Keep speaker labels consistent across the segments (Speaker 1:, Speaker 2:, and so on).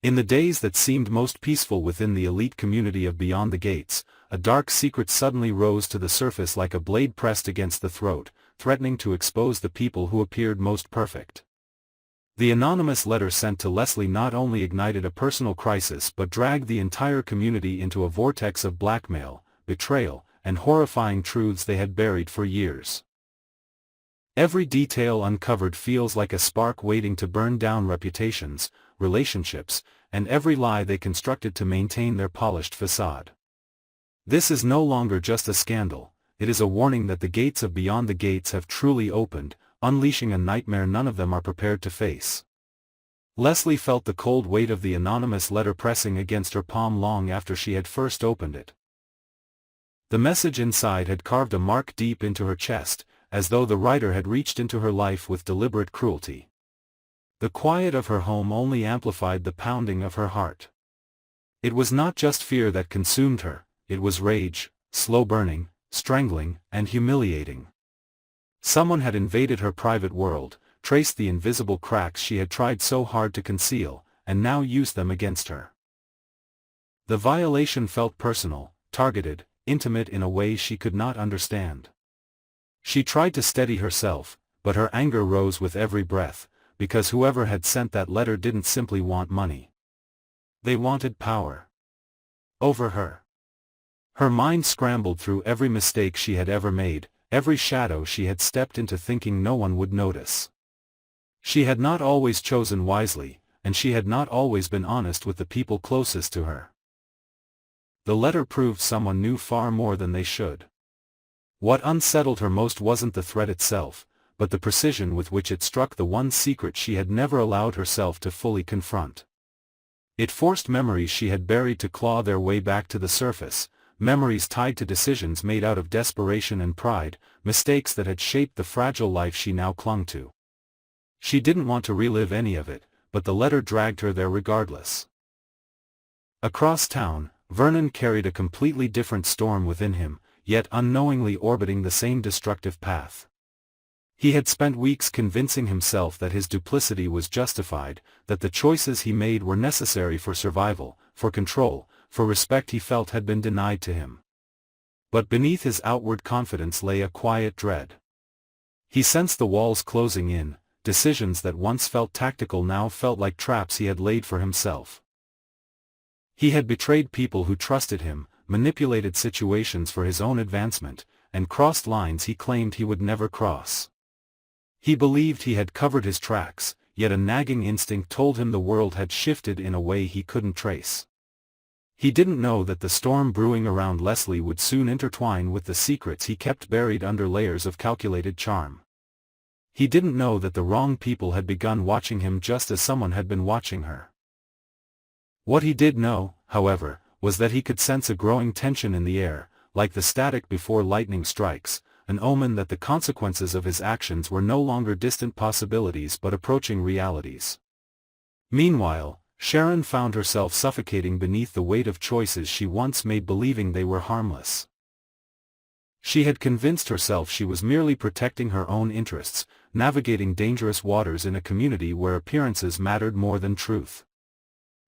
Speaker 1: In the days that seemed most peaceful within the elite community of Beyond the Gates, a dark secret suddenly rose to the surface like a blade pressed against the throat, threatening to expose the people who appeared most perfect. The anonymous letter sent to Leslie not only ignited a personal crisis but dragged the entire community into a vortex of blackmail, betrayal, and horrifying truths they had buried for years. Every detail uncovered feels like a spark waiting to burn down reputations, relationships, and every lie they constructed to maintain their polished facade. This is no longer just a scandal, it is a warning that the gates of Beyond the Gates have truly opened, unleashing a nightmare none of them are prepared to face. Leslie felt the cold weight of the anonymous letter pressing against her palm long after she had first opened it. The message inside had carved a mark deep into her chest, as though the writer had reached into her life with deliberate cruelty. The quiet of her home only amplified the pounding of her heart. It was not just fear that consumed her, it was rage, slow burning, strangling, and humiliating. Someone had invaded her private world, traced the invisible cracks she had tried so hard to conceal, and now used them against her. The violation felt personal, targeted, intimate in a way she could not understand. She tried to steady herself, but her anger rose with every breath, because whoever had sent that letter didn't simply want money. They wanted power over her. Her mind scrambled through every mistake she had ever made, every shadow she had stepped into thinking no one would notice. She had not always chosen wisely, and she had not always been honest with the people closest to her. The letter proved someone knew far more than they should. What unsettled her most wasn't the threat itself, but the precision with which it struck the one secret she had never allowed herself to fully confront. It forced memories she had buried to claw their way back to the surface, memories tied to decisions made out of desperation and pride, mistakes that had shaped the fragile life she now clung to. She didn't want to relive any of it, but the letter dragged her there regardless. Across town, Vernon carried a completely different storm within him, yet unknowingly orbiting the same destructive path. He had spent weeks convincing himself that his duplicity was justified, that the choices he made were necessary for survival, for control, for respect he felt had been denied to him. But beneath his outward confidence lay a quiet dread. He sensed the walls closing in, decisions that once felt tactical now felt like traps he had laid for himself. He had betrayed people who trusted him, manipulated situations for his own advancement, and crossed lines he claimed he would never cross. He believed he had covered his tracks, yet a nagging instinct told him the world had shifted in a way he couldn't trace. He didn't know that the storm brewing around Leslie would soon intertwine with the secrets he kept buried under layers of calculated charm. He didn't know that the wrong people had begun watching him just as someone had been watching her. What he did know, however, was that he could sense a growing tension in the air, like the static before lightning strikes, an omen that the consequences of his actions were no longer distant possibilities but approaching realities. Meanwhile, Sharon found herself suffocating beneath the weight of choices she once made, believing they were harmless. She had convinced herself she was merely protecting her own interests, navigating dangerous waters in a community where appearances mattered more than truth.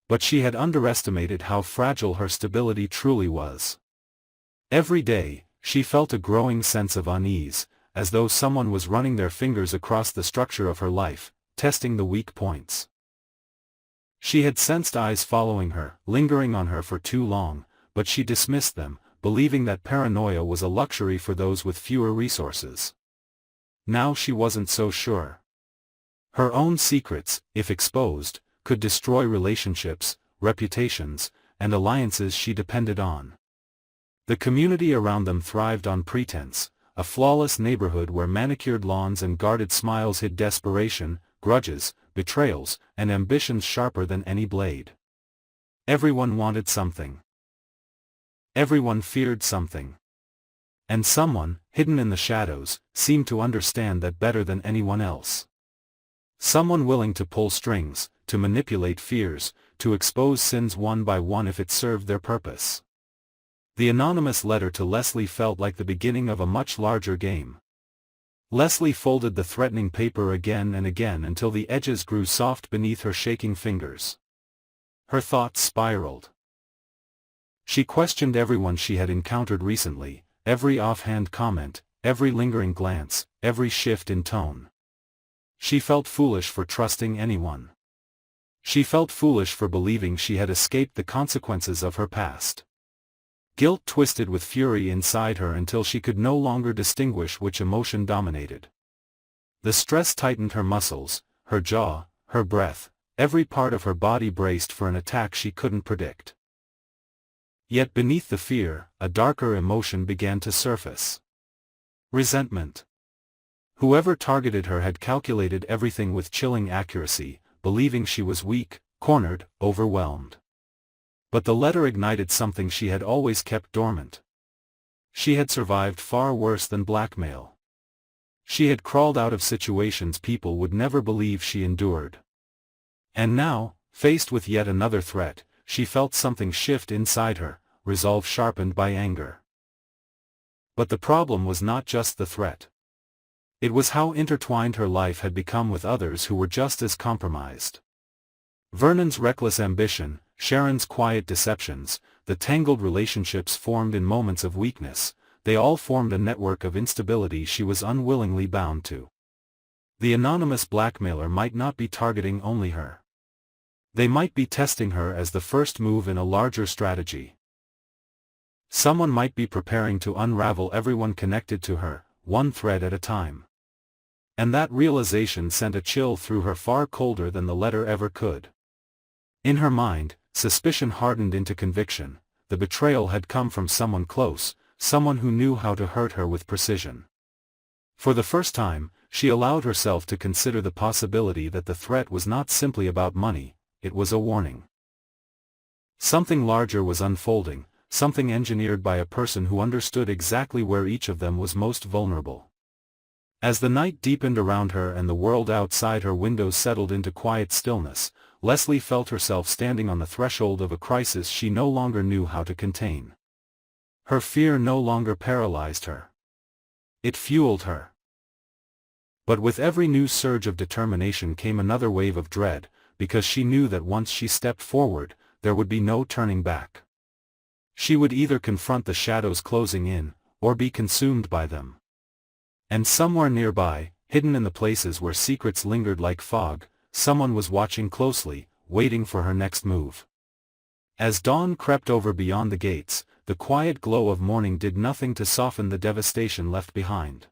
Speaker 1: But she had underestimated how fragile her stability truly was. Every day, she felt a growing sense of unease, as though someone was running their fingers across the structure of her life, testing the weak points. She had sensed eyes following her, lingering on her for too long, but she dismissed them, believing that paranoia was a luxury for those with fewer resources. Now she wasn't so sure. Her own secrets, if exposed, could destroy relationships, reputations, and alliances she depended on. The community around them thrived on pretense, a flawless neighborhood where manicured lawns and guarded smiles hid desperation, grudges, betrayals, and ambitions sharper than any blade. Everyone wanted something. Everyone feared something. And someone, hidden in the shadows, seemed to understand that better than anyone else. Someone willing to pull strings, to manipulate fears, to expose sins one by one if it served their purpose. The anonymous letter to Leslie felt like the beginning of a much larger game. Leslie folded the threatening paper again and again until the edges grew soft beneath her shaking fingers. her thoughts spiraled. She questioned everyone she had encountered recently, every offhand comment, every lingering glance, every shift in tone. She felt foolish for trusting anyone. She felt foolish for believing she had escaped the consequences of her past. Guilt twisted with fury inside her until she could no longer distinguish which emotion dominated. The stress tightened her muscles, her jaw, her breath, every part of her body braced for an attack she couldn't predict. Yet beneath the fear, a darker emotion began to surface. Resentment. Whoever targeted her had calculated everything with chilling accuracy, believing she was weak, cornered, overwhelmed. But the letter ignited something she had always kept dormant. She had survived far worse than blackmail. She had crawled out of situations people would never believe she endured. And now, faced with yet another threat, she felt something shift inside her, resolve sharpened by anger. But the problem was not just the threat. It was how intertwined her life had become with others who were just as compromised. Vernon's reckless ambition, Sharon's quiet deceptions, the tangled relationships formed in moments of weakness, they all formed a network of instability she was unwillingly bound to. The anonymous blackmailer might not be targeting only her. They might be testing her as the first move in a larger strategy. Someone might be preparing to unravel everyone connected to her, one thread at a time. And that realization sent a chill through her far colder than the letter ever could. In her mind, suspicion hardened into conviction. The betrayal had come from someone close, someone who knew how to hurt her with precision. For the first time, she allowed herself to consider the possibility that the threat was not simply about money, it was a warning. Something larger was unfolding, something engineered by a person who understood exactly where each of them was most vulnerable. As the night deepened around her and the world outside her windows settled into quiet stillness, Leslie felt herself standing on the threshold of a crisis she no longer knew how to contain. Her fear no longer paralyzed her. It fueled her. But with every new surge of determination came another wave of dread, because she knew that once she stepped forward, there would be no turning back. She would either confront the shadows closing in, or be consumed by them. And somewhere nearby, hidden in the places where secrets lingered like fog, someone was watching closely, waiting for her next move. As dawn crept over beyond the gates, the quiet glow of morning did nothing to soften the devastation left behind.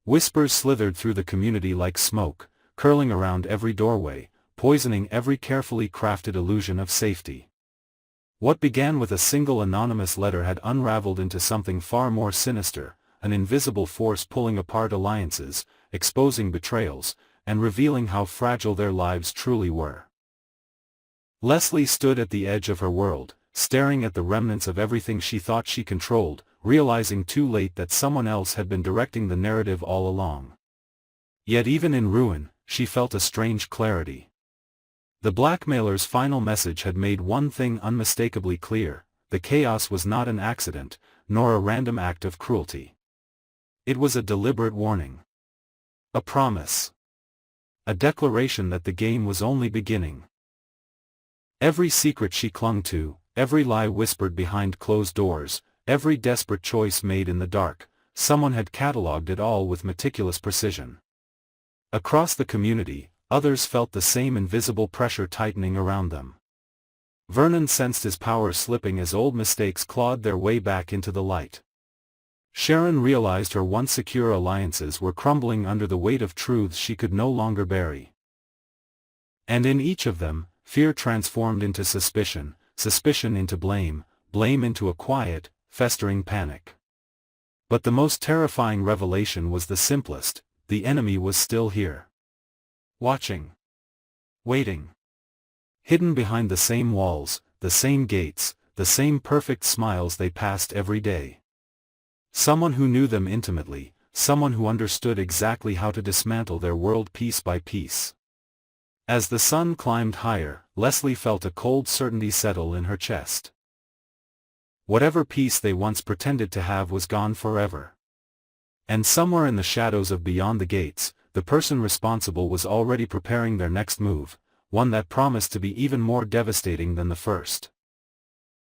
Speaker 1: Whispers slithered through the community like smoke, curling around every doorway, poisoning every carefully crafted illusion of safety. What began with a single anonymous letter had unraveled into something far more sinister, an invisible force pulling apart alliances, exposing betrayals, and revealing how fragile their lives truly were. Leslie stood at the edge of her world, staring at the remnants of everything she thought she controlled, realizing too late that someone else had been directing the narrative all along. Yet even in ruin, she felt a strange clarity. The blackmailer's final message had made one thing unmistakably clear: the chaos was not an accident, nor a random act of cruelty. It was a deliberate warning. A promise. A declaration that the game was only beginning. Every secret she clung to, every lie whispered behind closed doors, every desperate choice made in the dark, someone had catalogued it all with meticulous precision. Across the community, others felt the same invisible pressure tightening around them. Vernon sensed his power slipping as old mistakes clawed their way back into the light. Sharon realized her once secure alliances were crumbling under the weight of truths she could no longer bury. And in each of them, fear transformed into suspicion, suspicion into blame, blame into a quiet, festering panic. But the most terrifying revelation was the simplest: the enemy was still here. Watching. Waiting. Hidden behind the same walls, the same gates, the same perfect smiles they passed every day. Someone who knew them intimately, someone who understood exactly how to dismantle their world piece by piece. As the sun climbed higher, Leslie felt a cold certainty settle in her chest. Whatever peace they once pretended to have was gone forever. And somewhere in the shadows of beyond the gates, the person responsible was already preparing their next move, one that promised to be even more devastating than the first.